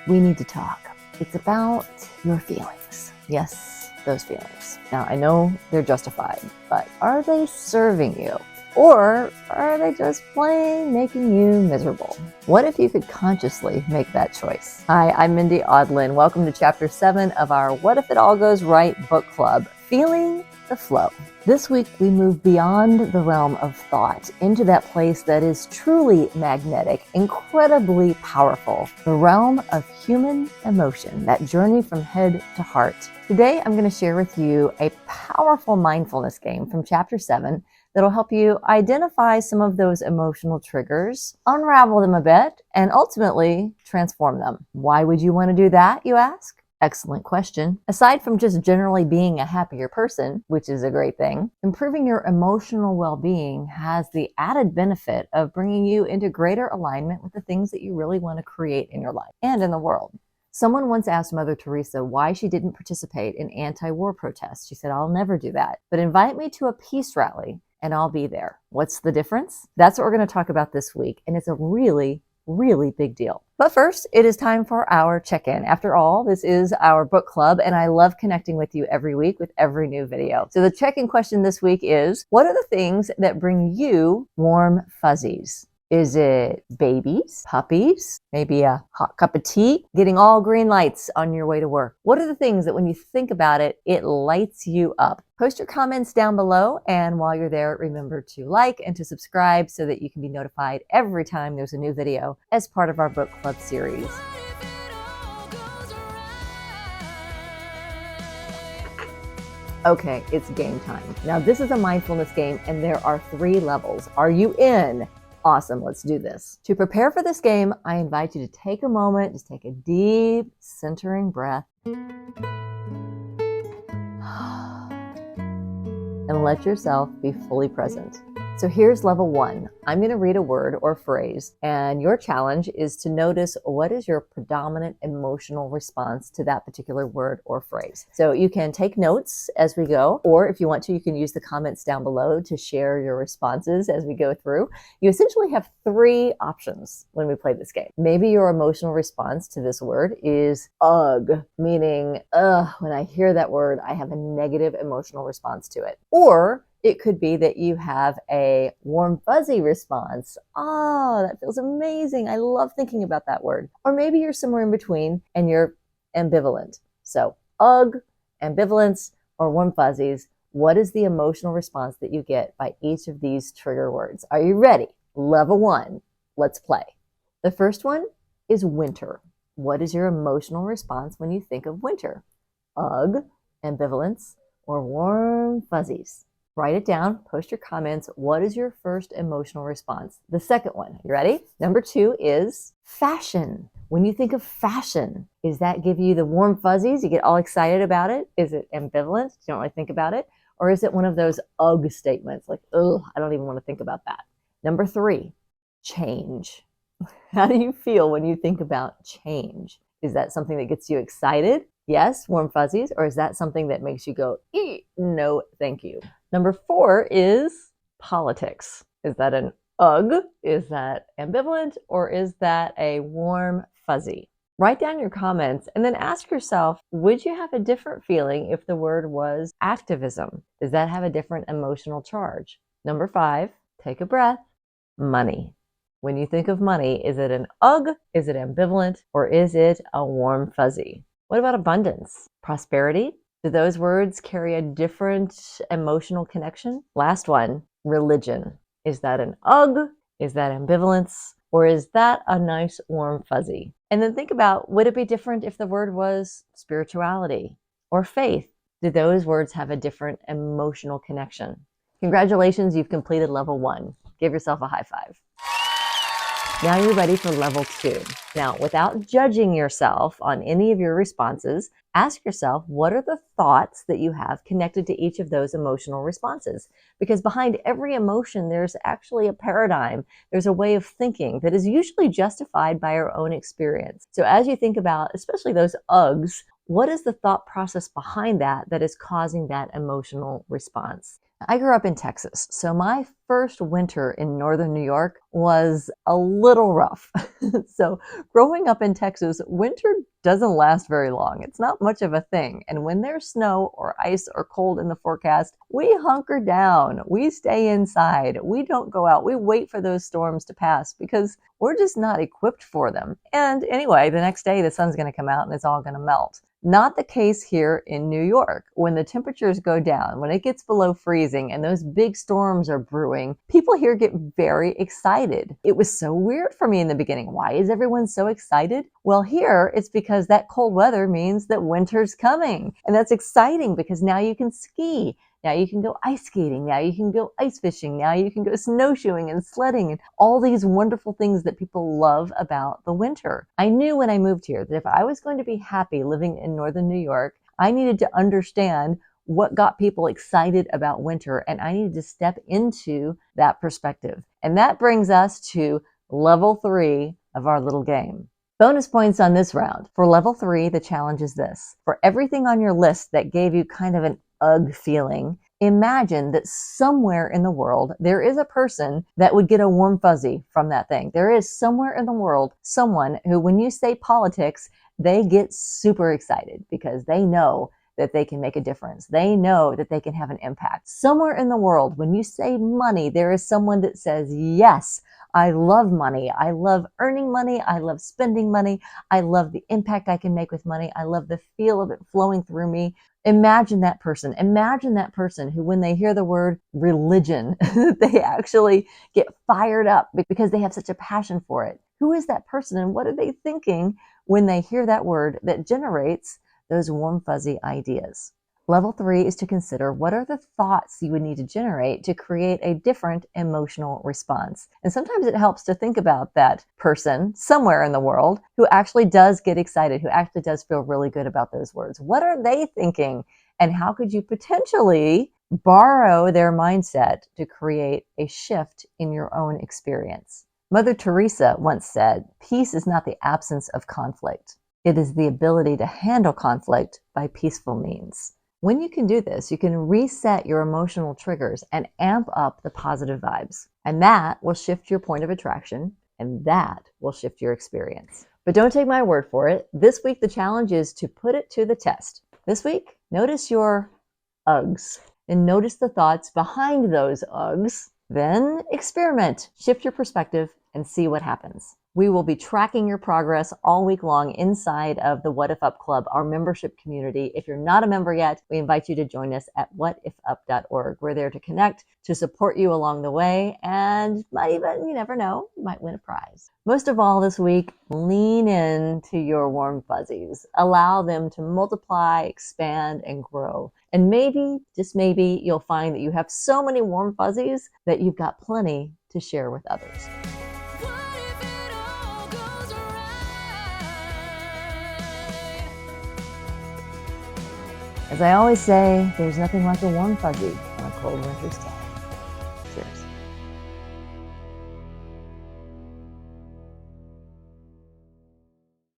we need to talk. It's about your feelings. Yes, those feelings. Now, I know they're justified, but are they serving you? Or are they just plain making you miserable? What if you could consciously make that choice? Hi, I'm Mindy Audlin. Welcome to Chapter 7 of our What If It All Goes Right book club, Feeling the Flow. This week, we move beyond the realm of thought into that place that is truly magnetic, incredibly powerful, the realm of human emotion, that journey from head to heart. Today, I'm going to share with you a powerful mindfulness game from Chapter 7 that'll help you identify some of those emotional triggers, unravel them a bit, and ultimately transform them. Why would you want to do that, you ask? Excellent question. Aside from just generally being a happier person, which is a great thing, improving your emotional well-being has the added benefit of bringing you into greater alignment with the things that you really want to create in your life and in the world. Someone once asked Mother Teresa why she didn't participate in anti-war protests. She said, "I'll never do that, but invite me to a peace rally and I'll be there." What's the difference? That's what we're going to talk about this week, and it's a really big deal. But first, it is time for our check-in. After all, this is our book club, and I love connecting with you every week with every new video. So the check-in question this week is, what are the things that bring you warm fuzzies? Is it babies, puppies, maybe a hot cup of tea, getting all green lights on your way to work? What are the things that when you think about it, it lights you up? Post your comments down below, and while you're there, remember to like and to subscribe so that you can be notified every time there's a new video as part of our book club series. Okay, it's game time. Now, this is a mindfulness game, and there are 3 levels. Are you in? Awesome, let's do this. To prepare for this game, I invite you to take a moment, just take a deep, centering breath, and let yourself be fully present. So here's level 1. I'm going to read a word or phrase, and your challenge is to notice what is your predominant emotional response to that particular word or phrase. So you can take notes as we go, or if you want to, you can use the comments down below to share your responses as we go through. You essentially have 3 options when we play this game. Maybe your emotional response to this word is ugh, meaning, when I hear that word, I have a negative emotional response to it. Or it could be that you have a warm fuzzy response. Oh, that feels amazing. I love thinking about that word. Or maybe you're somewhere in between and you're ambivalent. So ugh, ambivalence, or warm fuzzies. What is the emotional response that you get by each of these trigger words? Are you ready? Level 1. Let's play. The first one is winter. What is your emotional response when you think of winter? Ugh, ambivalence, or warm fuzzies? Write it down, post your comments. What is your first emotional response? The second one, you ready? Number 2 is fashion. When you think of fashion, does that give you the warm fuzzies? You get all excited about it? Is it ambivalent? You don't really think about it? Or is it one of those ugh statements like, ugh, I don't even want to think about that? Number 3, change. How do you feel when you think about change? Is that something that gets you excited? Yes, warm fuzzies. Or is that something that makes you go, no, thank you? Number 4 is politics. Is that an ugh? Is that ambivalent? Or is that a warm fuzzy? Write down your comments and then ask yourself, would you have a different feeling if the word was activism? Does that have a different emotional charge? Number 5, take a breath. Money. When you think of money, is it an ugh? Is it ambivalent? Or is it a warm fuzzy? What about abundance? Prosperity? Do those words carry a different emotional connection? Last one, religion. Is that an ugh? Is that ambivalence? Or is that a nice warm fuzzy? And then think about, would it be different if the word was spirituality or faith? Do those words have a different emotional connection? Congratulations, you've completed level 1. Give yourself a high five. Now you're ready for level 2. Now, without judging yourself on any of your responses, ask yourself, what are the thoughts that you have connected to each of those emotional responses? Because behind every emotion, there's actually a paradigm. There's a way of thinking that is usually justified by our own experience. So as you think about, especially those ughs, what is the thought process behind that is causing that emotional response? I grew up in Texas, so my first winter in northern New York was a little rough. So, growing up in Texas, winter doesn't last very long. It's not much of a thing. And when there's snow or ice or cold in the forecast, we hunker down. We stay inside. We don't go out. We wait for those storms to pass because we're just not equipped for them. And anyway, the next day the sun's going to come out and it's all going to melt. Not the case here in New York. When the temperatures go down, when it gets below freezing and those big storms are brewing, people here get very excited. It was so weird for me in the beginning. Why is everyone so excited? Well, here it's because that cold weather means that winter's coming. And that's exciting because now you can ski. Now you can go ice skating. Now you can go ice fishing. Now you can go snowshoeing and sledding and all these wonderful things that people love about the winter. I knew when I moved here that if I was going to be happy living in northern New York, I needed to understand what got people excited about winter, and I needed to step into that perspective. And that brings us to level 3 of our little game. Bonus points on this round. For level 3, the challenge is this. For everything on your list that gave you kind of an ugh feeling, imagine that somewhere in the world there is a person that would get a warm fuzzy from that thing. There is somewhere in the world someone who, when you say politics, they get super excited because they know that they can make a difference. They know that they can have an impact. Somewhere in the world, when you say money, there is someone that says, yes, I love money. I love earning money. I love spending money. I love the impact I can make with money. I love the feel of it flowing through me. Imagine that person. Imagine that person who, when they hear the word religion, they actually get fired up because they have such a passion for it. Who is that person and what are they thinking when they hear that word that generates those warm, fuzzy ideas? Level 3 is to consider what are the thoughts you would need to generate to create a different emotional response. And sometimes it helps to think about that person somewhere in the world who actually does get excited, who actually does feel really good about those words. What are they thinking? And how could you potentially borrow their mindset to create a shift in your own experience? Mother Teresa once said, "Peace is not the absence of conflict. It is the ability to handle conflict by peaceful means." When you can do this, you can reset your emotional triggers and amp up the positive vibes. And that will shift your point of attraction, and that will shift your experience. But don't take my word for it. This week, the challenge is to put it to the test. This week, notice your uggs and notice the thoughts behind those uggs. Then experiment, shift your perspective, and see what happens. We will be tracking your progress all week long inside of the WhatIfUP Club, our membership community. If you're not a member yet, we invite you to join us at whatifup.org. We're there to connect, to support you along the way, and might even, you never know, you might win a prize. Most of all this week, lean into your warm fuzzies. Allow them to multiply, expand, and grow. And maybe, just maybe, you'll find that you have so many warm fuzzies that you've got plenty to share with others. As I always say, there's nothing like a warm fuzzy on a cold winter's day. Cheers.